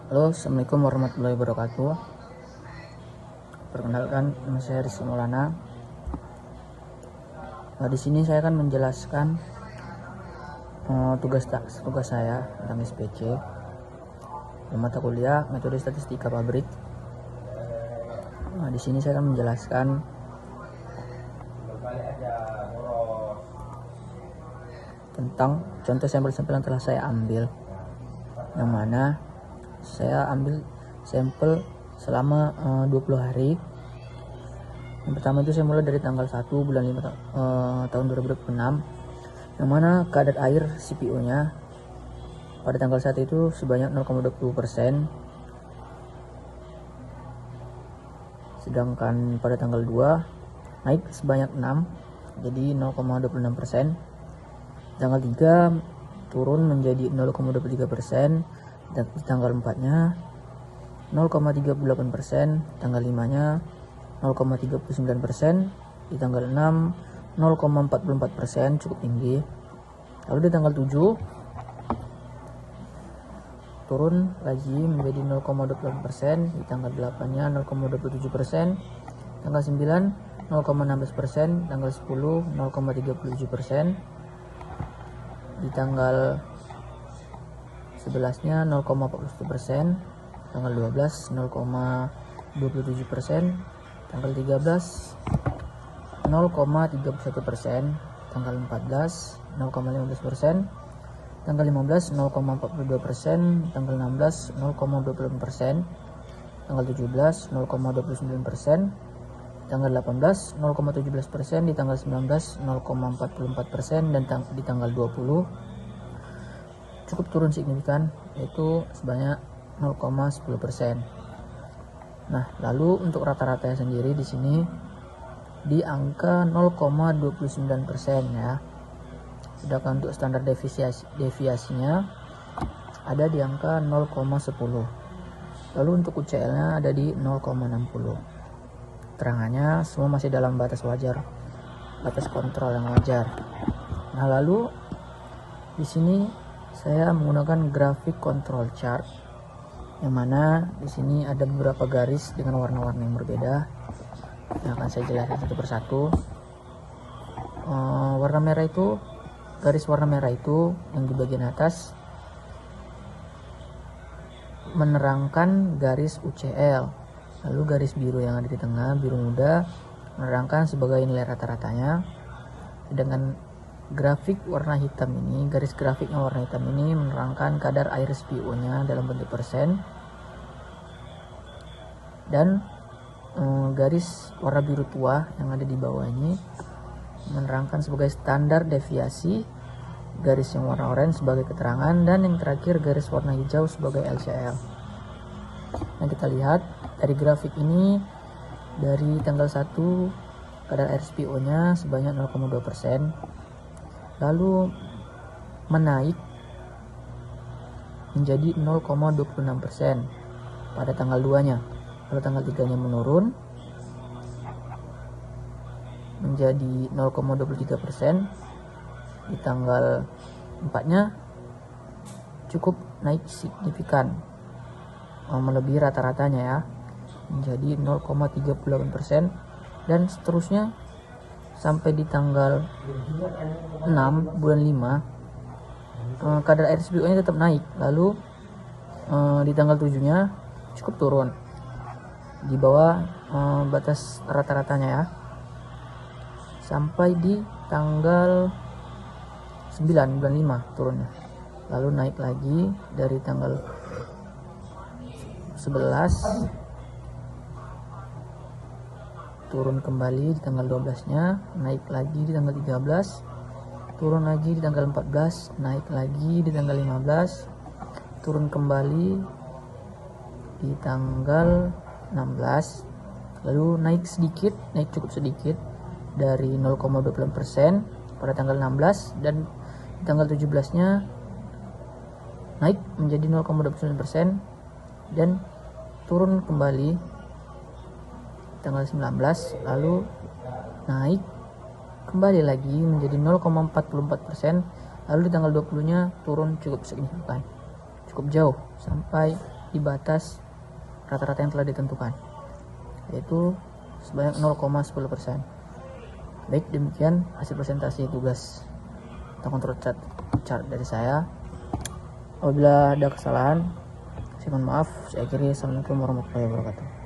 Halo, assalamualaikum warahmatullahi wabarakatuh. Perkenalkan, nama saya Rizky Maulana. Di sini saya akan menjelaskan tugas saya tentang SPC mata kuliah metode statistika pabrik. Di sini saya akan menjelaskan tentang contoh sampel-sampel yang telah saya ambil, yang mana saya ambil sampel selama 20 hari. Yang pertama itu saya mulai dari tanggal 1 bulan 5 tahun 2026, yang mana kadar air CPO nya pada tanggal 1 itu sebanyak 0,20%, sedangkan pada tanggal 2 naik sebanyak 6, jadi 0,26%. Tanggal 3 turun menjadi 0,23%, dan di tanggal 4 nya 0,38%, tanggal 5 nya 0,39%, di tanggal 6 0,44%, cukup tinggi. Lalu di tanggal 7 turun lagi menjadi 0,28%, di tanggal 8 nya 0,27%, tanggal 9 0,16%, tanggal 10 0,37%, di tanggal 11 nya 0,41%, tanggal 12 0,27%, tanggal 13 0,31%, tanggal 14 0,15%, tanggal 15 0,42%, tanggal 16 0,28%, tanggal 17 0,29%, tanggal 18 0,17%, di tanggal 19 0,44%, dan di tanggal 20 cukup turun signifikan, yaitu sebanyak 0,10%. Nah, lalu untuk rata-ratanya sendiri di sini di angka 0,29% ya. Sedangkan untuk standar deviasinya ada di angka 0,10. Lalu untuk UCL-nya ada di 0,60. Terangannya semua masih dalam batas wajar, batas kontrol yang wajar. Nah, lalu di sini saya menggunakan grafik control chart, yang mana di sini ada beberapa garis dengan warna-warna yang berbeda. Yang akan saya jelaskan satu persatu. Garis warna merah itu yang di bagian atas menerangkan garis UCL. Lalu garis biru yang ada di tengah, biru muda, menerangkan sebagai nilai rata-ratanya. Sedangkan grafik warna hitam ini, garis grafiknya warna hitam ini menerangkan kadar air SPO-nya dalam bentuk persen. Dan garis warna biru tua yang ada di bawah ini menerangkan sebagai standar deviasi, garis yang warna oranye sebagai keterangan, dan yang terakhir garis warna hijau sebagai LCL. Nah, kita lihat dari grafik ini, dari tanggal 1 kadar air SPO-nya sebanyak 0,2%, lalu menaik menjadi 0,26% pada tanggal 2-nya. Lalu tanggal 3-nya menurun menjadi 0,23%. Di tanggal 4-nya cukup naik signifikan, melebihi rata-ratanya ya, menjadi 0,38%, dan seterusnya sampai di tanggal 6 bulan 5 kadar air SPO-nya tetap naik. Lalu di tanggal 7-nya cukup turun di bawah batas rata-ratanya ya, sampai di tanggal 9 bulan 5 turunnya. Lalu naik lagi dari tanggal 11, turun kembali di tanggal 12-nya, naik lagi di tanggal 13, turun lagi di tanggal 14, naik lagi di tanggal 15, turun kembali di tanggal 16, lalu naik cukup sedikit dari 0,28% pada tanggal 16, dan di tanggal 17-nya naik menjadi 0,29%, dan turun kembali tanggal 19, lalu naik kembali lagi menjadi 0,44%, lalu di tanggal 20-nya turun cukup signifikan, cukup jauh sampai di batas rata-rata yang telah ditentukan, yaitu sebanyak 0,10%. Baik, demikian hasil presentasi tugas atau control chart dari saya. Apabila ada kesalahan, saya mohon maaf. Saya akhiri. Assalamualaikum warahmatullahi wabarakatuh.